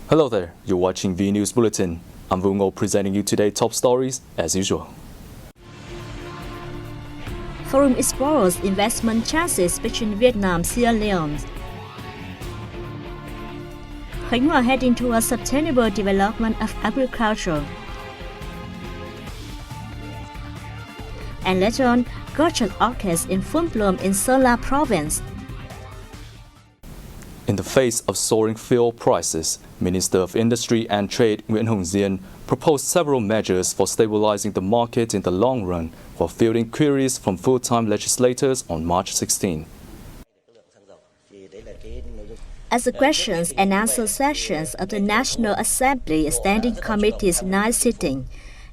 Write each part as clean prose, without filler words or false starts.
Hello there, you're watching Vnews Bulletin. I'm Vnews presenting you today's top stories as usual. Forum explores investment chances between Vietnam and Sierra Leone. Khánh Hòa heading towards sustainable development of agriculture. And later on, gorgeous orchids in full bloom in Sơn La province. In the face of soaring fuel prices, Minister of Industry and Trade Nguyễn Hồng Diên proposed several measures for stabilizing the market in the long run while fielding queries from full-time legislators on March 16. As the questions and answer sessions of the National Assembly Standing Committee's ninth sitting,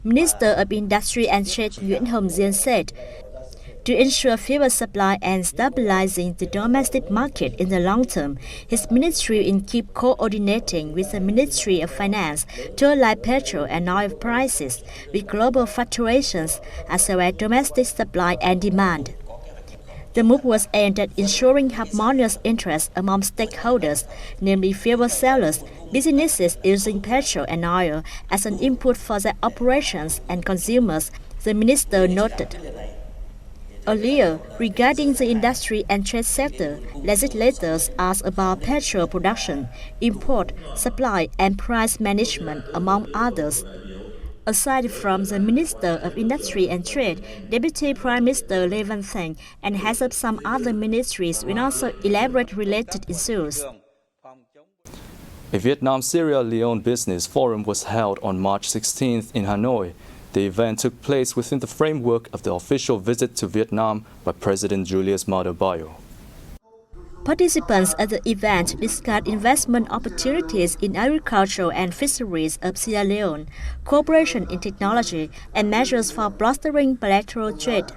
Minister of Industry and Trade Nguyễn Hồng Diên said, to ensure fuel supply and stabilizing the domestic market in the long term, his ministry will keep coordinating with the Ministry of Finance to align petrol and oil prices with global fluctuations as well as domestic supply and demand. The move was aimed at ensuring harmonious interests among stakeholders, namely fuel sellers, businesses using petrol and oil as an input for their operations, and consumers, the minister noted. Earlier, regarding the industry and trade sector, legislators asked about petrol production, import, supply, and price management, among others. Aside from the Minister of Industry and Trade, Deputy Prime Minister Lê Văn Thành and heads of some other ministries will also elaborate related issues. A Vietnam-Sierra Leone business forum was held on March 16th in Hanoi. The event took place within the framework of the official visit to Vietnam by President Julius Maada Bio. Participants at the event discussed investment opportunities in agriculture and fisheries of Sierra Leone, cooperation in technology, and measures for bolstering bilateral trade.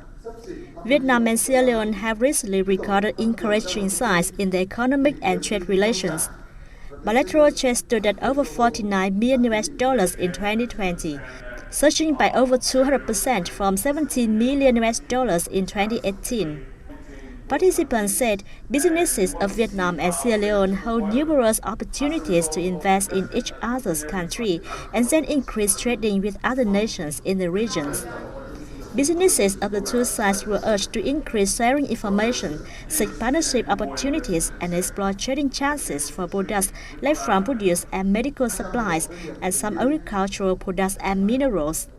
Vietnam and Sierra Leone have recently recorded encouraging signs in their economic and trade relations. Bilateral trade stood at over $49 million in 2020, surging by over 200% from $17 million in 2018. Participants said businesses of Vietnam and Sierra Leone hold numerous opportunities to invest in each other's country and then increase trading with other nations in the regions. Businesses of the two sides were urged to increase sharing information, seek partnership opportunities, and explore trading chances for products like farm produce and medical supplies, and some agricultural products and minerals.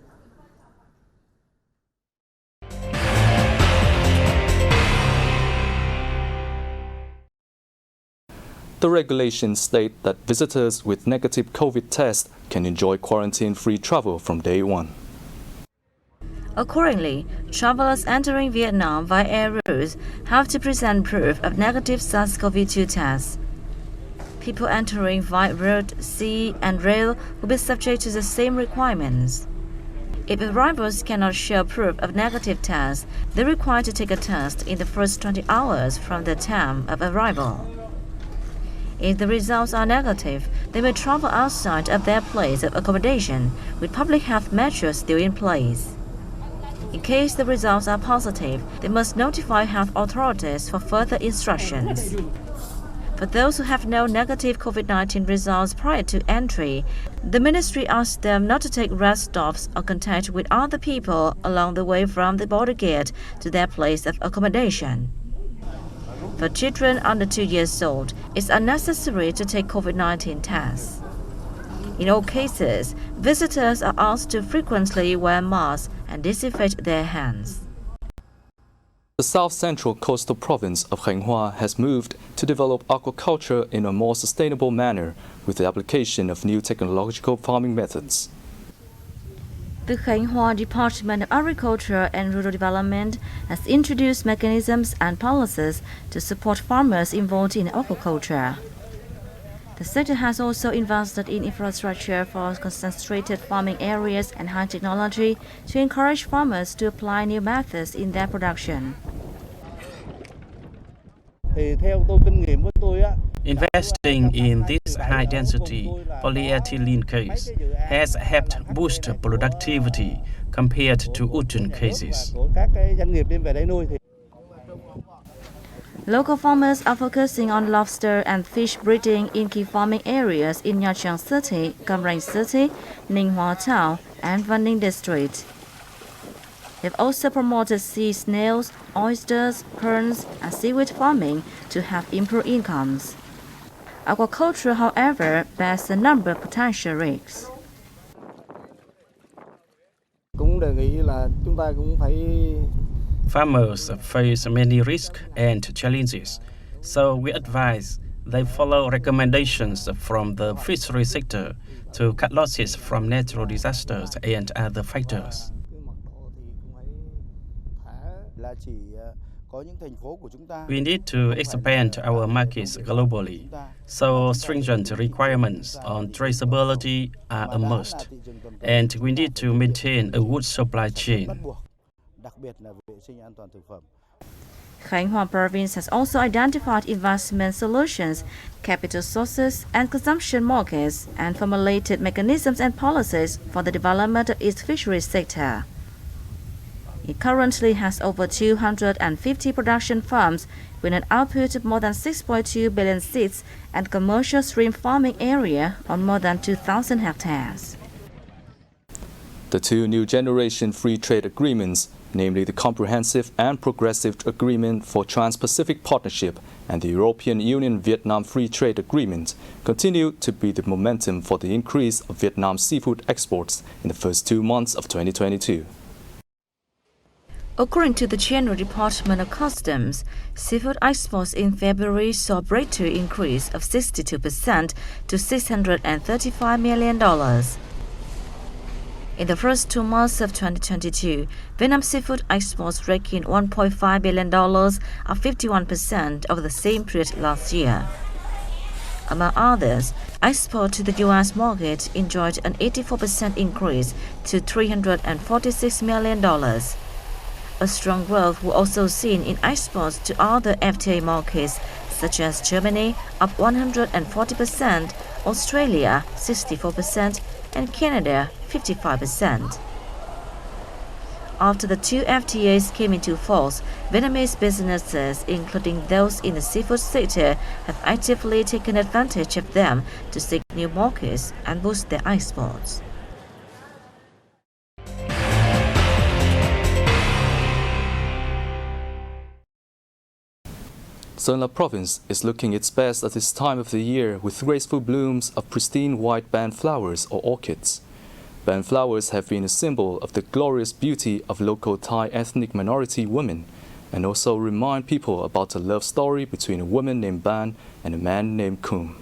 The regulations state that visitors with negative COVID tests can enjoy quarantine-free travel from day one. Accordingly, travelers entering Vietnam via air routes have to present proof of negative SARS-CoV-2 tests. People entering via road, sea, and rail will be subject to the same requirements. If arrivals cannot show proof of negative tests, they are required to take a test in the first 20 hours from the time of arrival. If the results are negative, they may travel outside of their place of accommodation with public health measures still in place. In case the results are positive, they must notify health authorities for further instructions. For those who have no negative COVID-19 results prior to entry, the ministry asks them not to take rest stops or contact with other people along the way from the border gate to their place of accommodation. For children under 2 years old, it's unnecessary to take COVID-19 tests. In all cases, visitors are asked to frequently wear masks and disinfect their hands. The south-central coastal province of Khánh Hòa has moved to develop aquaculture in a more sustainable manner with the application of new technological farming methods. The Khánh Hòa Department of Agriculture and Rural Development has introduced mechanisms and policies to support farmers involved in aquaculture. The sector has also invested in infrastructure for concentrated farming areas and high technology to encourage farmers to apply new methods in their production. Investing in this high-density polyethylene case has helped boost productivity compared to wooden cases. Local farmers are focusing on lobster and fish breeding in key farming areas in Nha Trang City, Cam Ranh City, Ninh Hoa Town, and Van Ninh District. They've also promoted sea snails, oysters, prawns, and seaweed farming to have improved incomes. Aquaculture, however, bears a number of potential risks. Farmers face many risks and challenges, so we advise they follow recommendations from the fishery sector to cut losses from natural disasters and other factors. We need to expand our markets globally, so stringent requirements on traceability are a must, and we need to maintain a good supply chain. Khánh Hòa province has also identified investment solutions, capital sources, and consumption markets, and formulated mechanisms and policies for the development of its fisheries sector. It currently has over 250 production farms with an output of more than 6.2 billion seeds and commercial shrimp farming area on more than 2,000 hectares. The two new generation free trade agreements, namely the Comprehensive and Progressive Agreement for Trans-Pacific Partnership and the European Union-Vietnam Free Trade Agreement, continue to be the momentum for the increase of Vietnam's seafood exports in the first 2 months of 2022. According to the General Department of Customs, seafood exports in February saw a breakthrough increase of 62% to $635 million. In the first 2 months of 2022, Vietnam seafood exports raked in $1.5 billion, up 51% over the same period last year. Among others, export to the U.S. market enjoyed an 84% increase to $346 million. A strong growth was also seen in exports to other FTA markets, such as Germany, up 140%, Australia, 64%, and Canada, 55%. After the two FTAs came into force, Vietnamese businesses, including those in the seafood sector, have actively taken advantage of them to seek new markets and boost their exports. Sơn La Province is looking its best at this time of the year with graceful blooms of pristine white band flowers or orchids. Band flowers have been a symbol of the glorious beauty of local Thai ethnic minority women and also remind people about a love story between a woman named Ban and a man named Kum.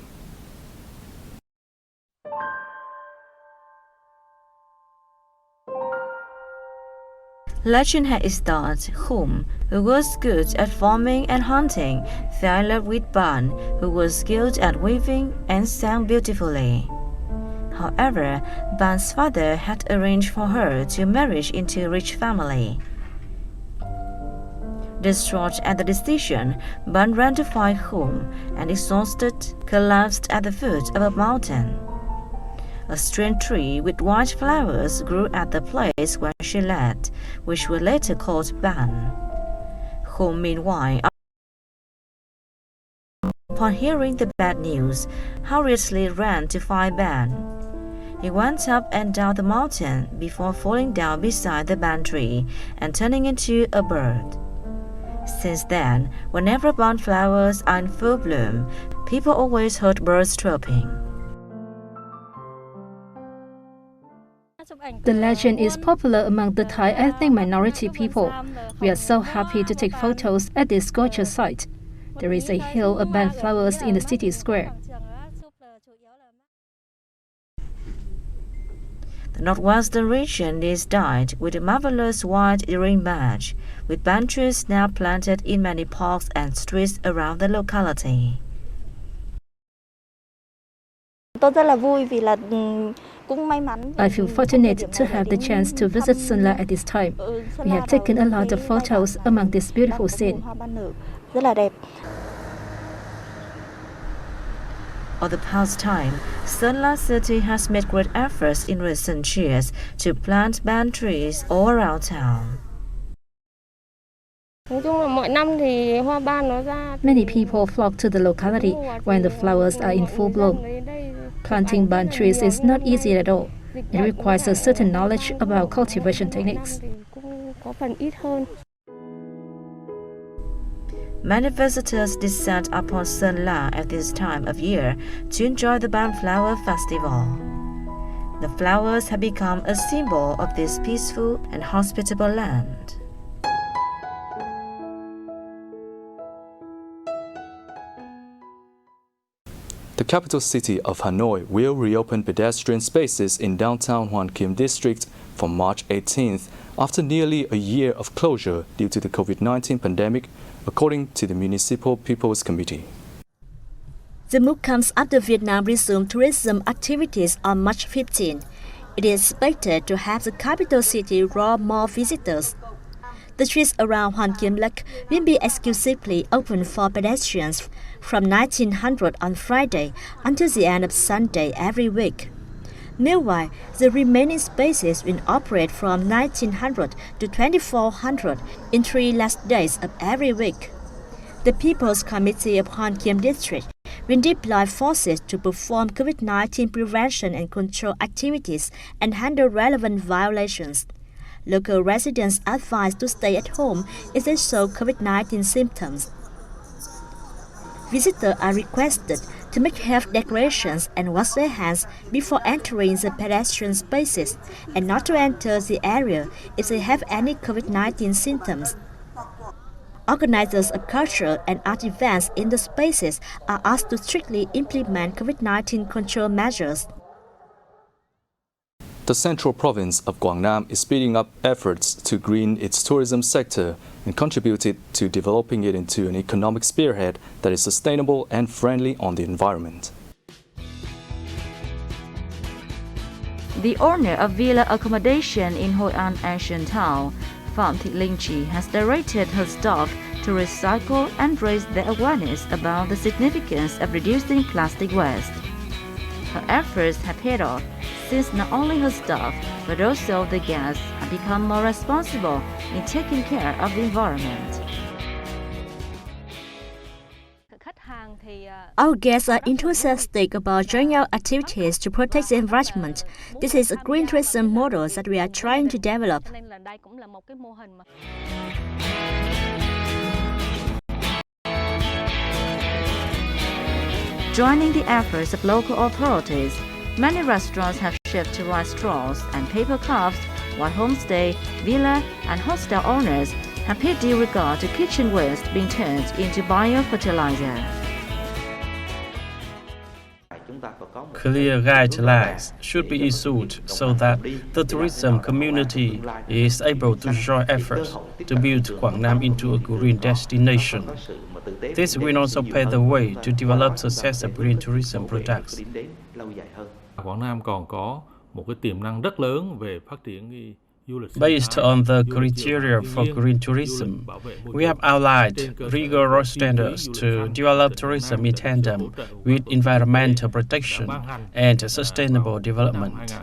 Legend had its start. Khum, who was good at farming and hunting, fell in love with Ban, who was skilled at weaving and sang beautifully. However, Ban's father had arranged for her to marry into a rich family. Distraught at the decision, Ban ran to find Khum and, exhausted, collapsed at the foot of a mountain. A strange tree with white flowers grew at the place where she lay, which were later called Ban. Khum, meanwhile, upon hearing the bad news, hurriedly ran to find Ban. He went up and down the mountain before falling down beside the ban tree and turning into a bird. Since then, whenever ban flowers are in full bloom, people always heard birds chirping. The legend is popular among the Thai ethnic minority people. We are so happy to take photos at this gorgeous site. There is a hill of band flowers in the city square. The northwestern region is dyed with a marvelous white earring badge, with ban trees now planted in many parks and streets around the locality. I feel fortunate to have the chance to visit Sơn La at this time. We have taken a lot of photos among this beautiful scene. Over the past time, Sơn La City has made great efforts in recent years to plant ban trees all around town. We Many people flock to the locality when the flowers are in full bloom. Planting ban trees is not easy at all. It requires a certain knowledge about cultivation techniques. Many visitors descend upon Sơn La at this time of year to enjoy the Ban Flower Festival. The flowers have become a symbol of this peaceful and hospitable land. The capital city of Hanoi will reopen pedestrian spaces in downtown Hoàn Kiếm district from March 18th after nearly a year of closure due to the COVID-19 pandemic, according to the Municipal People's Committee. The move comes after Vietnam resumed tourism activities on March 15. It is expected to have the capital city draw more visitors. The streets around Hoàn Kiếm Lake will be exclusively open for pedestrians from 1900 on Friday until the end of Sunday every week. Meanwhile, the remaining spaces will operate from 1900 to 2400 in 3 last days of every week. The People's Committee of Hoàn Kiếm District will deploy forces to perform COVID-19 prevention and control activities and handle relevant violations. Local residents are advised to stay at home if they show COVID-19 symptoms. Visitors are requested to make health declarations and wash their hands before entering the pedestrian spaces and not to enter the area if they have any COVID-19 symptoms. Organizers of cultural and art events in the spaces are asked to strictly implement COVID-19 control measures. The central province of Quảng Nam is speeding up efforts to green its tourism sector and contributed to developing it into an economic spearhead that is sustainable and friendly on the environment. The owner of villa accommodation in Hội An ancient town, Phạm Thị Linh Chi, has directed her staff to recycle and raise the awareness about the significance of reducing plastic waste. Her efforts have paid off since not only her staff but also the guests have become more responsible in taking care of the environment. Our guests are enthusiastic about joining our activities to protect the environment. This is a green tourism model that we are trying to develop. Joining the efforts of local authorities, many restaurants have shifted to rice straws and paper cups, while homestay, villa, and hostel owners have paid due regard to kitchen waste being turned into biofertilizer. Clear guidelines should be issued so that the tourism community is able to join efforts to build Quảng Nam into a green destination. This will also pave the way to develop successful green tourism products. Quảng Nam còn có một cái tiềm năng rất lớn về phát triển du lịch. Based on the criteria for green tourism, we have outlined rigorous standards to develop tourism in tandem with environmental protection and sustainable development.